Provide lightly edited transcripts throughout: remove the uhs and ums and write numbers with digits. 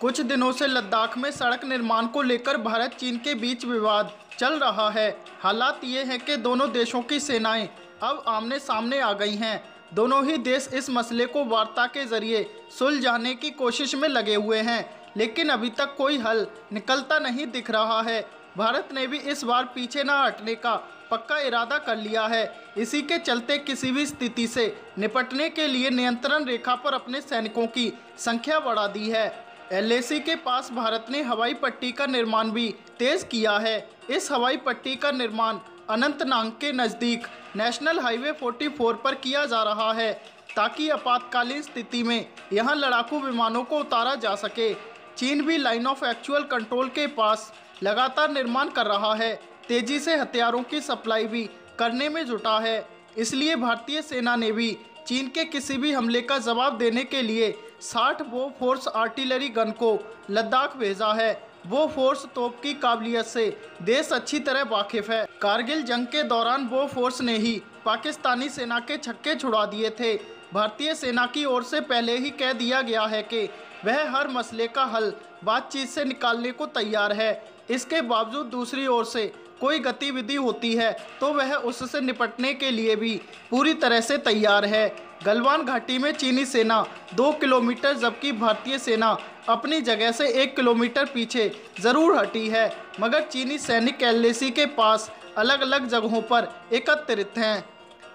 कुछ दिनों से लद्दाख में सड़क निर्माण को लेकर भारत चीन के बीच विवाद चल रहा है। हालात ये है कि दोनों देशों की सेनाएं अब आमने सामने आ गई हैं। दोनों ही देश इस मसले को वार्ता के जरिए सुलझाने की कोशिश में लगे हुए हैं, लेकिन अभी तक कोई हल निकलता नहीं दिख रहा है। भारत ने भी इस बार पीछे न हटने का पक्का इरादा कर लिया है। इसी के चलते किसी भी स्थिति से निपटने के लिए नियंत्रण रेखा पर अपने सैनिकों की संख्या बढ़ा दी है। LAC के पास भारत ने हवाई पट्टी का निर्माण भी तेज किया है। इस हवाई पट्टी का निर्माण अनंतनाग के नज़दीक नेशनल हाईवे 44 पर किया जा रहा है, ताकि आपातकालीन स्थिति में यहां लड़ाकू विमानों को उतारा जा सके। चीन भी लाइन ऑफ एक्चुअल कंट्रोल के पास लगातार निर्माण कर रहा है, तेजी से हथियारों की सप्लाई भी करने में जुटा है। इसलिए भारतीय सेना ने भी चीन के किसी भी हमले का जवाब देने के लिए 60 बोफोर्स आर्टिलरी गन को लद्दाख भेजा है। बोफोर्स तोप की काबिलियत से देश अच्छी तरह वाकिफ है। कारगिल जंग के दौरान बोफोर्स ने ही पाकिस्तानी सेना के छक्के छुड़ा दिए थे। भारतीय सेना की ओर से पहले ही कह दिया गया है कि वह हर मसले का हल बातचीत से निकालने को तैयार है। इसके बावजूद दूसरी ओर से कोई गतिविधि होती है तो वह उससे निपटने के लिए भी पूरी तरह से तैयार है। गलवान घाटी में चीनी सेना 2 किलोमीटर जबकि भारतीय सेना अपनी जगह से 1 किलोमीटर पीछे ज़रूर हटी है, मगर चीनी सैनिक LAC के पास अलग अलग जगहों पर एकत्रित हैं।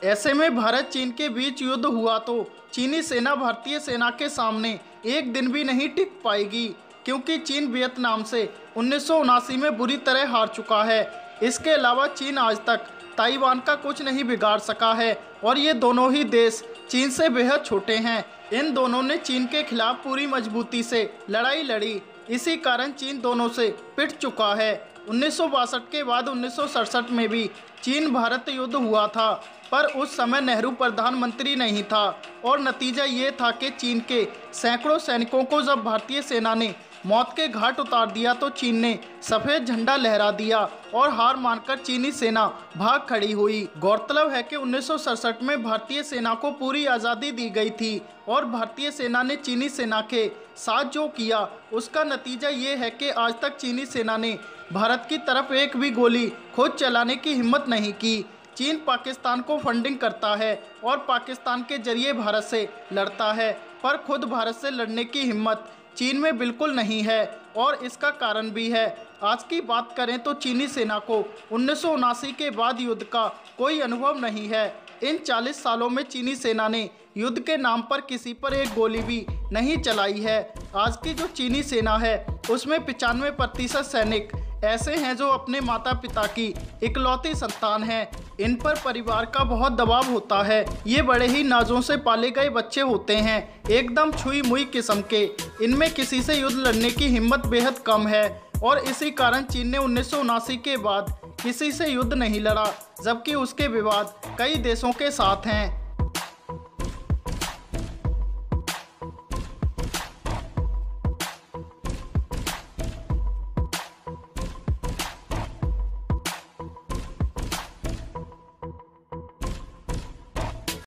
ऐसे में भारत चीन के बीच युद्ध हुआ तो चीनी सेना भारतीय सेना के सामने एक दिन भी नहीं टिक पाएगी, क्योंकि चीन वियतनाम से 1979 में बुरी तरह हार चुका है। इसके अलावा चीन आज तक ताइवान का कुछ नहीं बिगाड़ सका है और ये दोनों ही देश चीन से बेहद छोटे हैं। इन दोनों ने चीन के खिलाफ पूरी मजबूती से लड़ाई लड़ी, इसी कारण चीन दोनों से पिट चुका है। 1962 के बाद 1967 में भी चीन भारत युद्ध हुआ था, पर उस समय नेहरू प्रधानमंत्री नहीं था और नतीजा ये था कि चीन के सैकड़ों सैनिकों को जब भारतीय सेना ने मौत के घाट उतार दिया तो चीन ने सफ़ेद झंडा लहरा दिया और हार मानकर चीनी सेना भाग खड़ी हुई। गौरतलब है कि 1967 में भारतीय सेना को पूरी आज़ादी दी गई थी और भारतीय सेना ने चीनी सेना के साथ जो किया उसका नतीजा ये है कि आज तक चीनी सेना ने भारत की तरफ एक भी गोली खुद चलाने की हिम्मत नहीं की। चीन पाकिस्तान को फंडिंग करता है और पाकिस्तान के जरिए भारत से लड़ता है, पर खुद भारत से लड़ने की हिम्मत चीन में बिल्कुल नहीं है और इसका कारण भी है। आज की बात करें तो चीनी सेना को 1979 के बाद युद्ध का कोई अनुभव नहीं है। इन 40 सालों में चीनी सेना ने युद्ध के नाम पर किसी पर एक गोली भी नहीं चलाई है। आज की जो चीनी सेना है उसमें 95% सैनिक ऐसे हैं जो अपने माता पिता की इकलौती संतान हैं। इन पर परिवार का बहुत दबाव होता है। ये बड़े ही नाजों से पाले गए बच्चे होते हैं, एकदम छुई मुई किस्म के। इनमें किसी से युद्ध लड़ने की हिम्मत बेहद कम है और इसी कारण चीन ने 1979 के बाद किसी से युद्ध नहीं लड़ा, जबकि उसके विवाद कई देशों के साथ हैं।